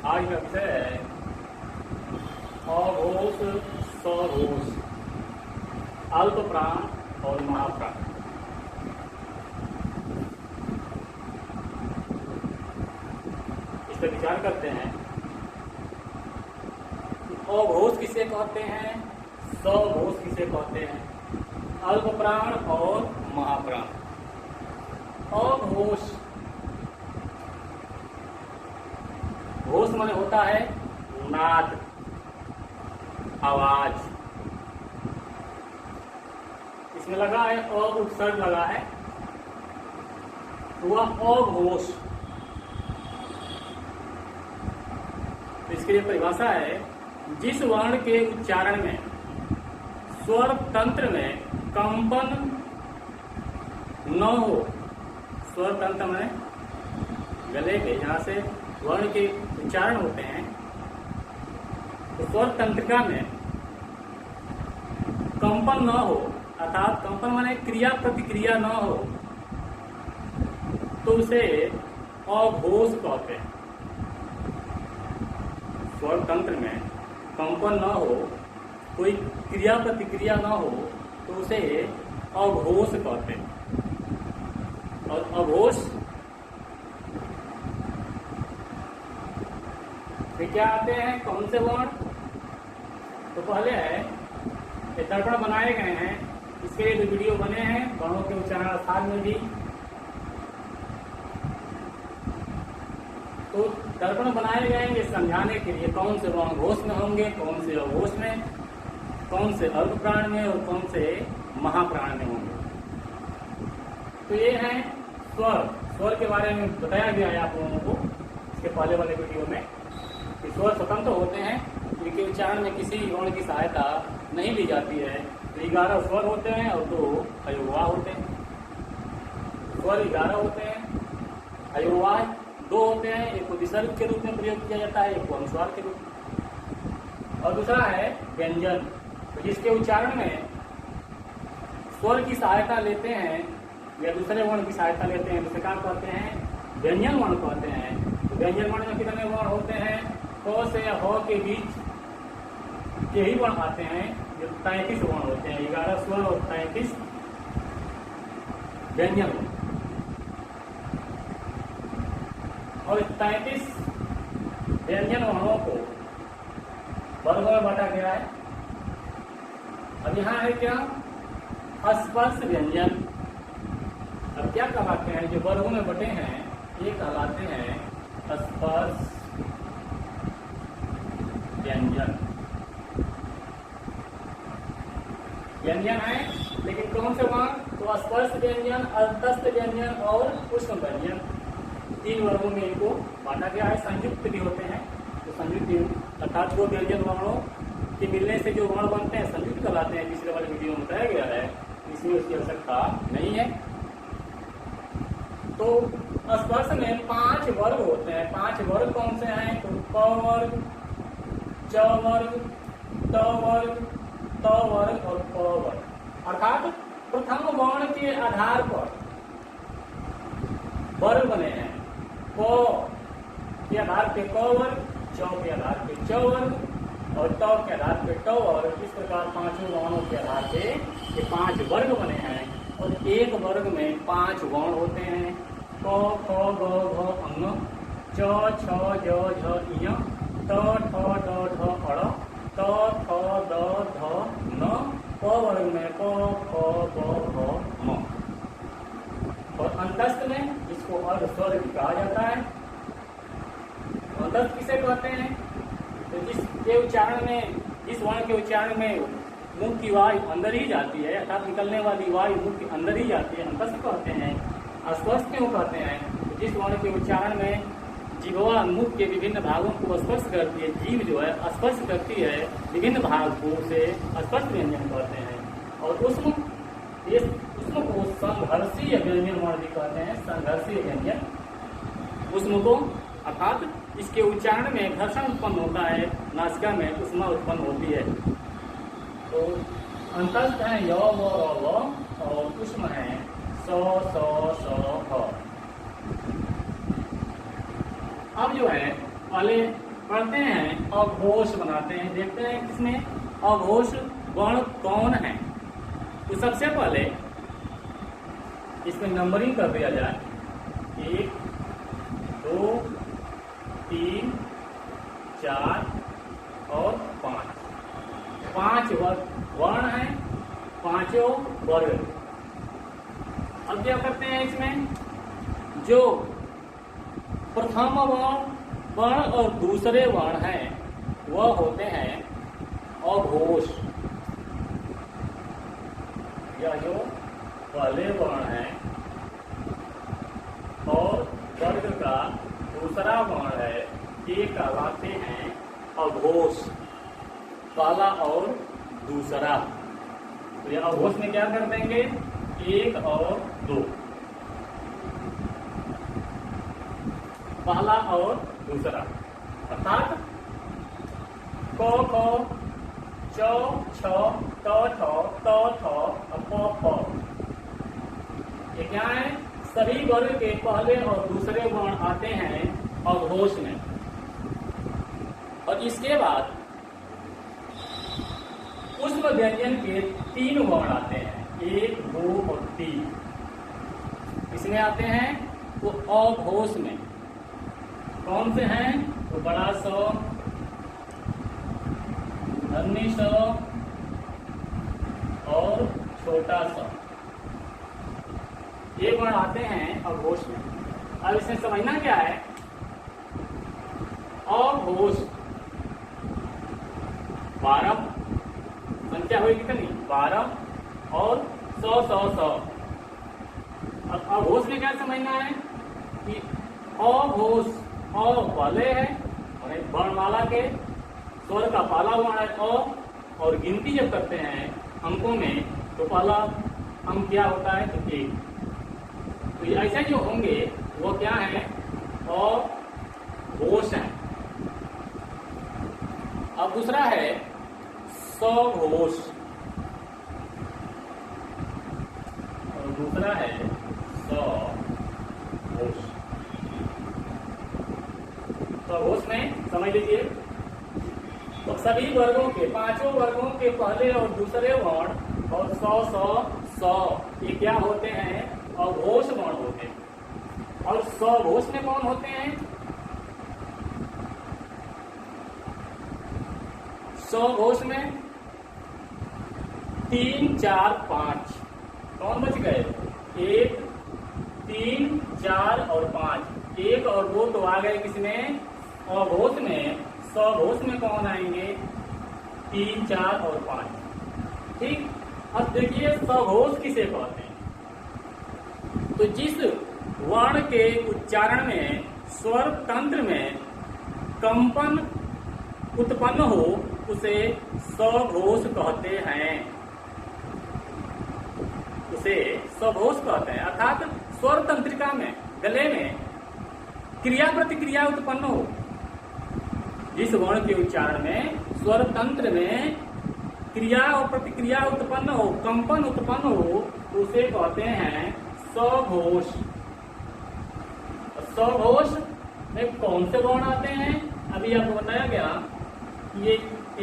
आज का विषय है अघोष सघोष, अल्प प्राण और महाप्राण। इस पर विचार करते हैं। अघोष किसे कहते हैं, सघोष किसे कहते हैं, अल्प प्राण और महाप्राण। अघोष, घोष माने होता है नाद, आवाज। इसमें लगा है अ उपसर्ग लगा है, हुआ अघोष। तो इसके लिए परिभाषा है, जिस वर्ण के उच्चारण में स्वर तंत्र में कंपन न हो, स्वर तंत्र में गले के जहां से वर्ण के उच्चारण होते हैं, तो स्वर तंत्रिका में कंपन न हो, अर्थात कंपन माने क्रिया प्रतिक्रिया न हो, तो उसे अघोष कहते हैं। स्वर तंत्र में कंपन न हो, कोई क्रिया प्रतिक्रिया न हो, तो उसे अघोष कहते हैं। और अघोष फिर क्या आते हैं, कौन से वर्ण? तो पहले है, ये दर्पण बनाए गए हैं, इसके लिए जो वीडियो बने हैं वर्णों के उच्चारण स्थान में भी। तो दर्पण बनाए गए हैं ये समझाने के लिए कौन से वर्ण घोष में होंगे, कौन से अघोष में, कौन से अल्प प्राण में और कौन से महाप्राण में होंगे। तो ये है स्वर। स्वर के बारे में बताया गया है आप लोगों को इसके पहले वाले वीडियो में। स्वर स्वतंत्र होते हैं, इनके उच्चारण में किसी वर्ण की सहायता नहीं ली जाती है। तो 11 स्वर होते हैं और 2 अयोगवाह होते हैं। स्वर 11 होते हैं, अयोगवाह 2 होते हैं। एक को विसर्ग के रूप में प्रयोग किया जाता है, एक को अनुस्वार के रूप में। और दूसरा है व्यंजन, तो जिसके उच्चारण में स्वर की सहायता लेते हैं या दूसरे वर्ण की सहायता लेते हैं, तो क्या कहते हैं, व्यंजन वर्ण कहते हैं। तो व्यंजन वर्ण में कितने वर्ण होते हैं? क से ह के बीच यही वर्ण आते हैं, जो 33 वर्ण होते हैं। 11 स्वर और 33 व्यंजन। और 33 व्यंजन वर्णों को वर्गों में बांटा गया है। अब यहाँ है क्या, स्पर्श व्यंजन। अब क्या कहलाते हैं, जो वर्गों में बटे हैं ये कहलाते हैं स्पर्श व्यंजन। व्यंजन है, लेकिन कौन से वर्ण? तो स्पर्श व्यंजन, अन्तस्थ व्यंजन और पुष्प व्यंजन, 3 वर्गों में इनको बांटा गया है। संयुक्त भी होते हैं, तो संयुक्त अर्थात 2 व्यंजन वर्णों के मिलने से जो वर्ण बनते हैं संयुक्त कहलाते हैं। पिछले वाले वीडियो में बताया गया है, इसमें उसकी आवश्यकता नहीं है। तो स्पर्श में 5 वर्ग होते हैं। 5 वर्ग कौन से हैं? तो क वर्ग, च वर्ग, त वर्ग, त वर्ग और प वर्ग। अर्थात प्रथम वर्ण के आधार पर वर्ग बने हैं। क के आधार पे क वर्ग, च के आधार पे च वर्ग और त के आधार पे ट वर्ग। इस प्रकार 5 वर्णों के आधार पे ये 5 वर्ग बने हैं। और एक वर्ग में 5 वर्ण होते हैं। क ख ग घ ङ, च छ ज झ ञ, त ठ ड ढ अड़, त थ द ध न। प वर्ग में क ख ग घ म। और अंतस्थ में इसको अर्ध स्वर भी कहा जाता है। अंतस्थ किसे कहते हैं? तो जिसके उच्चारण में, जिस वर्ण के उच्चारण में मुख की वायु अंदर ही जाती है, अर्थात निकलने वाली वायु मुख के अंदर ही जाती है, अंतस्थ कहते हैं। स्पर्श क्यों कहते हैं? तो जिस वर्ण के उच्चारण में जिह्वा मुख के विभिन्न भागों को स्पर्श करती है, जीभ जो है स्पर्श करती है विभिन्न भाग को, उसे स्पर्श व्यंजन कहते हैं। और उसको को संघर्षीय व्यंजन वर्ण भी कहते हैं। संघर्षीय व्यंजन उसम को, अर्थात इसके उच्चारण में घर्षण उत्पन्न होता है, नासिका में उष्मा उत्पन्न होती है। तो अंतस्थ है य व र व और उष्म है स स स ह। अब जो है पहले पढ़ते हैं, अघोष बनाते हैं। देखते हैं किसमें अघोष वर्ण कौन है। तो सबसे पहले इसमें नंबरिंग कर दिया जाए, 1 2 3 4 और 5। 5 वर्ण है, पांचों वर्ग। अब क्या करते हैं, इसमें जो प्रथम वर्ण और दूसरे वर्ण हैं वह होते हैं अघोष। यह जो पहले वर्ण है और वर्ग का दूसरा वर्ण है, ये कहलाते हैं अघोष, पहला और दूसरा। तो यह अघोष में क्या कर देंगे, 1 और 2, पहला और दूसरा, अर्थात क ख च छ त ठ त थ प फ। ये क्या है, सभी वर्ग के पहले और दूसरे वर्ण आते हैं अघोष में। और इसके बाद पुष्प व्यंजन के 3 वर्ण आते हैं, 1 2 और 3। इसमें आते हैं वो अघोष में। कौन से हैं, तो बड़ा स, धन्य स और छोटा स, ये वर्ण आते हैं अघोष में। अब इसमें समझना क्या है, अघोष 12 संख्या हुई कितनी, 12 और 100। अब अघोष में क्या समझना है कि अघोष अ पहले है और एक वर्णमाला के स्वर का पहला वर्ण है अ, और गिनती जब करते हैं अंकों में तो पहला अंक क्या होता है, तो 1। तो ये ऐसे जो होंगे वो क्या है, अघोष है। अब दूसरा है सघोष, और दूसरा है सघोष। सघोष में समझ लीजिए, तो सभी वर्गों के, पांचों वर्गों के पहले और दूसरे वर्ण और 100 ये क्या होते हैं, अघोष वर्ण होते हैं। और सघोष में कौन होते हैं, सघोष में 3 4 5 कौन बच गए, 1 3 4 और 5, 1 और 2 तो आ गए किसमें, अघोष में। सघोष में कौन आएंगे, 3 4 और 5। ठीक। अब देखिए सघोष किसे कहते हैं, तो जिस वर्ण के उच्चारण में स्वर तंत्र में कंपन उत्पन्न हो उसे सघोष कहते हैं, उसे सघोष कहते हैं। अर्थात स्वर तंत्रिका में, गले में क्रिया प्रतिक्रिया उत्पन्न हो, जिस वर्ण के उच्चारण में स्वर तंत्र में क्रिया और प्रतिक्रिया उत्पन्न हो, कंपन उत्पन्न हो, उसे कहते हैं सघोष। सघोष में कौन से वर्ण आते हैं, अभी आपको बताया गया, ये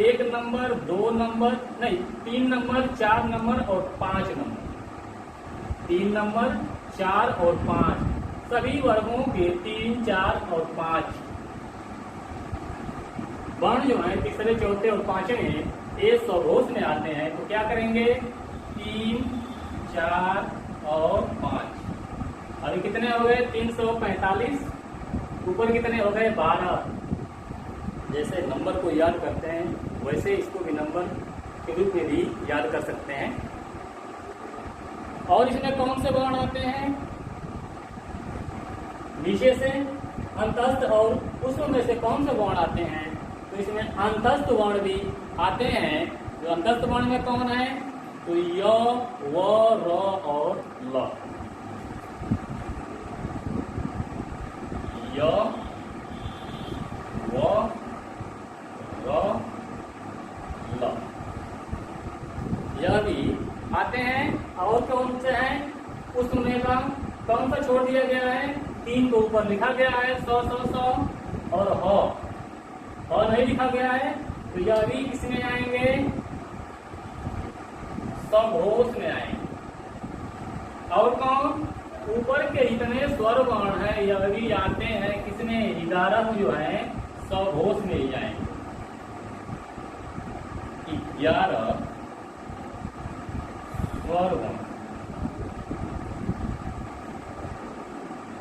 1 नंबर 2 नंबर नहीं 3 नंबर 4 नंबर और 5 नंबर, 3 नंबर 4 और 5, सभी वर्गों के 3 4 और 5 वर्ण जो है, तीसरे चौथे और 5वें, ये सघोष में आते हैं। तो क्या करेंगे, 3 4 और 5। अभी कितने हो गए, 345। ऊपर कितने हो गए, 12। जैसे नंबर को याद करते हैं वैसे इसको भी नंबर के रूप में भी याद कर सकते हैं। और इसमें कौन से वर्ण आते हैं, नीचे से अंतस्थ और पुष्प में से कौन से वर्ण आते हैं, तो इसमें अंतस्थ वर्ण भी आते हैं। जो अंतस्थ वर्ण में कौन है, तो य व र और ल। य व र ल, यह भी आते हैं। और कौन से हैं, उसमें का कौन सा छोड़ दिया गया है, 3 को ऊपर लिखा गया है, 100 और ह। और नहीं लिखा गया है तो यह भी किसमें आएंगे, सघोष में आएंगे। और कौन, ऊपर के जितने स्वर वर्ण है यह भी आते हैं किसमें, 11 जो है सघोष में ही आएंगे। 11 स्वर वर्ण।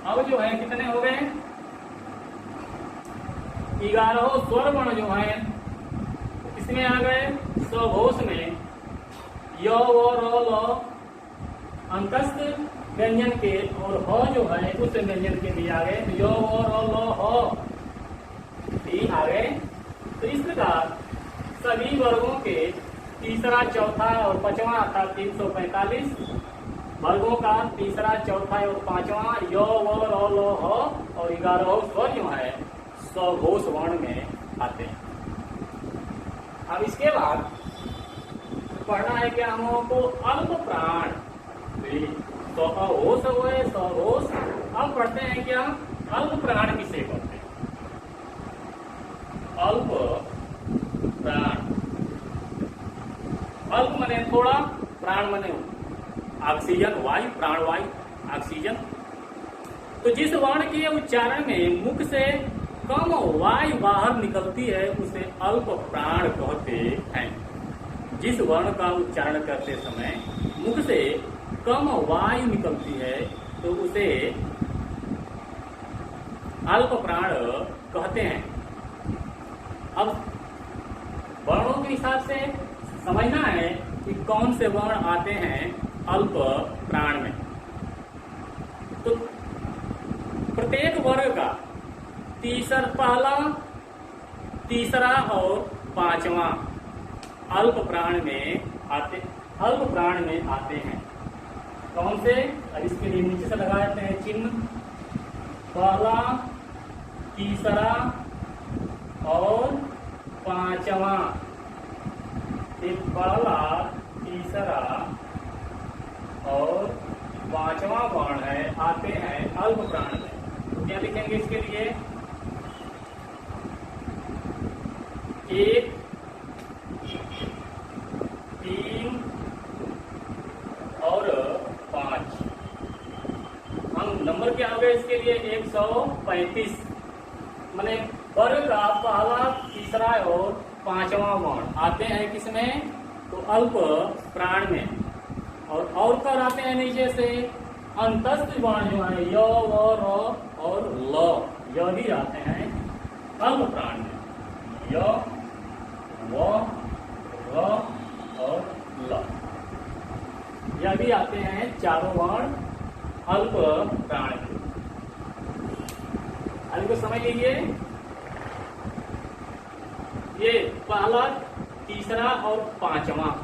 अब जो है कितने हो गए, 11 स्वर वर्ण जो है किसमें आ गए, सघोष में। य व र ल अंतस्थ व्यंजन के और ह जो है उस व्यंजन के भी आ गए, तो य व र ल ह भी आ गए। तो इस प्रकार सभी वर्गों के तीसरा, चौथा और पांचवा अर्थात 345 वर्गों का तीसरा, चौथा और पांचवा य व र ल ह और 11 स्वर जो है सघोष वर्ण में आते हैं। अब इसके बाद पढ़ना है क्या हम लोगों को, अल्प प्राण। सघोष हुए सघोष। अब पढ़ते हैं क्या, अल्प प्राण किसे कहते हैं, अल्प प्राण। अल्प मने थोड़ा, प्राण मने ऑक्सीजन वायु, प्राणवायु ऑक्सीजन। तो जिस वर्ण के उच्चारण में मुख से कम वायु बाहर निकलती है उसे अल्प प्राण कहते हैं। जिस वर्ण का उच्चारण करते समय मुख से कम वायु निकलती है तो उसे अल्प प्राण कहते हैं। अब वर्णों के हिसाब से समझना है कि कौन से वर्ण आते हैं अल्प प्राण में। तो प्रत्येक वर्ग का पहला, तीसरा और पांचवा अल्प प्राण में आते हैं। कौन से, अब इसके लिए नीचे से लगा देते हैं चिन्ह, पहला, तीसरा और पांचवा। एक पहला, तीसरा और पांचवा वर्ण है आते हैं अल्प प्राण में। तो क्या लिखेंगे इसके लिए, 1, 3 और 5। हम नंबर क्या हो गए इसके लिए, 135। माने वर्ग का पहला, तीसरा और पांचवा वर्ण आते हैं किसमें, तो अल्प प्राण में। और कर आते हैं नीचे से अंतस्थ वर्ण जो है य व र और ल, यह भी आते हैं अल्प प्राण में। य व र और ल, यह भी आते हैं चारों वर्ण अल्प प्राण में। अल्प को समझ लीजिए, ये पहला, तीसरा और पांचवा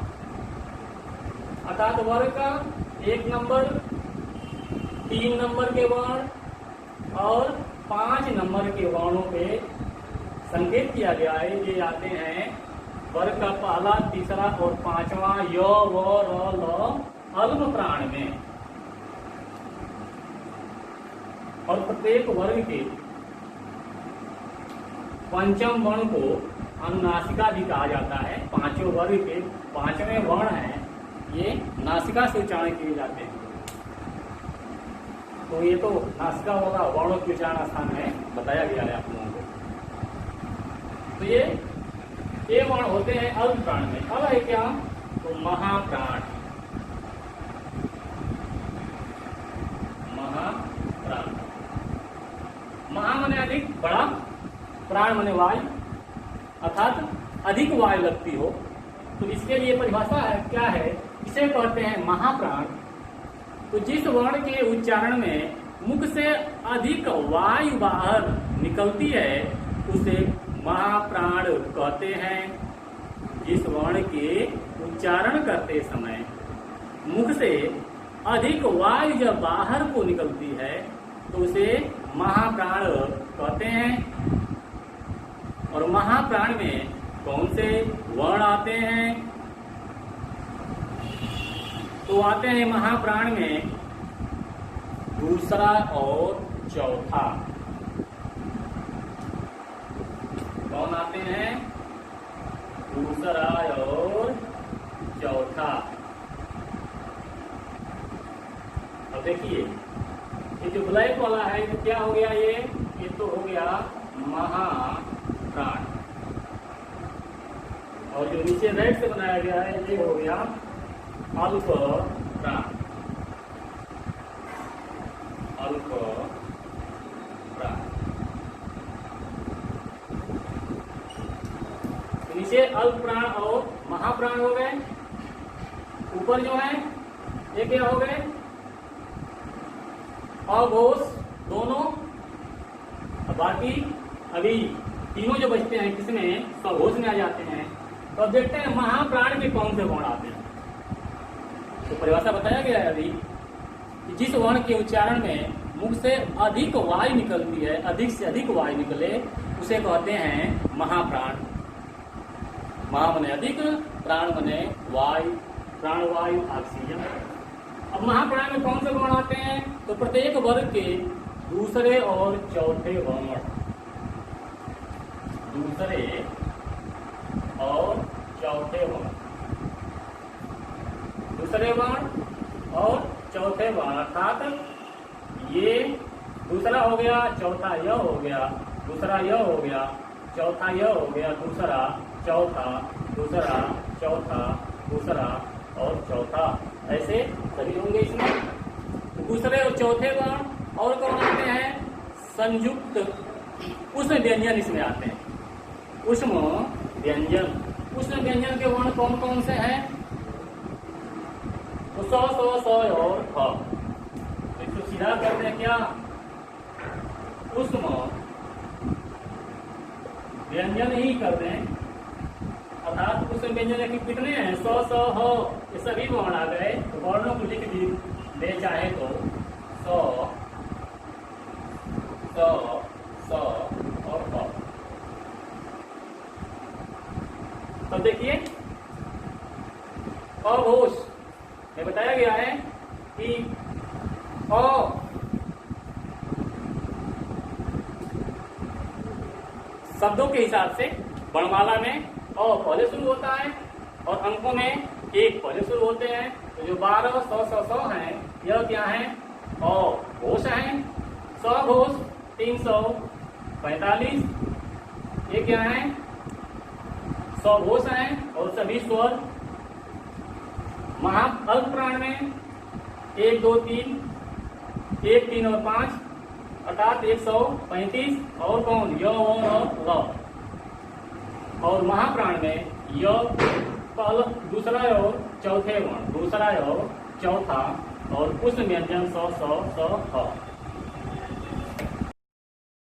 अर्थात वर्ग का 1 नंबर, 3 नंबर के वर्ण और 5 नंबर के वर्णों पे संकेत किया गया है। ये आते हैं वर्ग का पहला, तीसरा और पांचवा य व र ल अल्प प्राण में। और प्रत्येक वर्ग के पंचम वर्ण को अनुनासिका भी कहा जाता है। पांचों वर्ग के पांचवें वर्ण हैं, ये नासिका से उच्चारण किए जाते हैं। तो ये तो नासिका होगा, वर्णों के उच्चारण स्थान में बताया गया है आप लोगों को। तो ये वर्ण होते हैं अल्प प्राण में। अब है क्या, तो महाप्राण। महाप्राण, महा माने अधिक, बड़ा, प्राण माने वायु, अर्थात अधिक वायु लगती हो। तो इसके लिए परिभाषा है क्या है, इसे कहते हैं महाप्राण। तो जिस वर्ण के उच्चारण में मुख से अधिक वायु बाहर निकलती है उसे महाप्राण कहते हैं। जिस वर्ण के उच्चारण करते समय मुख से अधिक वायु जब बाहर को निकलती है तो उसे महाप्राण कहते हैं। और महाप्राण में कौन से वर्ण आते हैं, तो आते हैं महाप्राण में दूसरा और चौथा। कौन आते हैं दूसरा और चौथा। अब देखिए ये जो ब्लैक वाला है तो क्या हो गया, ये तो हो गया महाप्राण, और जो नीचे रेड से बनाया गया है ये हो गया अल्प प्राण। अल्प प्राण तो नीचे अल्प प्राण और महाप्राण हो गए। ऊपर जो है ये क्या हो गए, अघोष दोनों। बाकी अभी तीनों जो बचते हैं किसमें, सघोष में आ जाते हैं। तो अब देखते हैं महाप्राण में कौन से वर्ण आते हैं। तो परिभाषा बताया गया है अभी कि जिस वर्ण के उच्चारण में मुख से अधिक वायु निकलती है, अधिक से अधिक वायु निकले, उसे कहते हैं महाप्राण। महा मने अधिक, प्राण मने वायु, प्राणवायु ऑक्सीजन। अब महाप्राण में कौन से वर्ण आते हैं, तो प्रत्येक वर्ग के दूसरे और चौथे वर्ण, दूसरे और चौथे वर्ण, दूसरे वर्ण और चौथे वर्ण, अर्थात ये दूसरा हो गया, चौथा यह हो गया, दूसरा यह हो गया, चौथा यह हो गया, दूसरा चौथा, दूसरा चौथा, दूसरा और चौथा, ऐसे सभी होंगे इसमें। दूसरे और चौथे वर्ण और कौन आते हैं, संयुक्त उष्म व्यंजन इसमें आते हैं। उष्म व्यंजन, उष्म व्यंजन के वर्ण कौन कौन से हैं, तो सौ सौ सौ और फ। इसको सीधा करते हैं क्या, उष्म व्यंजन ही कर दें, अर्थात उष्म व्यंजन कितने हैं, सौ सौ हो, ये सभी वर्ण आ गए। तो वर्णों को लिख दे चाहे तो सौ सौ सौ और फ। तो देखिए अघोष में बताया गया है कि अ शब्दों के हिसाब से वर्णमाला में अ पहले शुरू होता है और अंकों में एक पहले शुरू होते हैं। तो जो 12 100 100 100 है, यह क्या है, अघोष है। सघोष 345, ये क्या है, सघोष है और सभी स्वर। महा अल्प प्राण में 1 2 3, 1 3 और 5, अर्थात 135, और कौन, य और ल। और महाप्राण में य पहला, दूसरा और चौथे वर्ण, दूसरा और चौथा, और उष्ण व्यंजन 100 100 100 ह।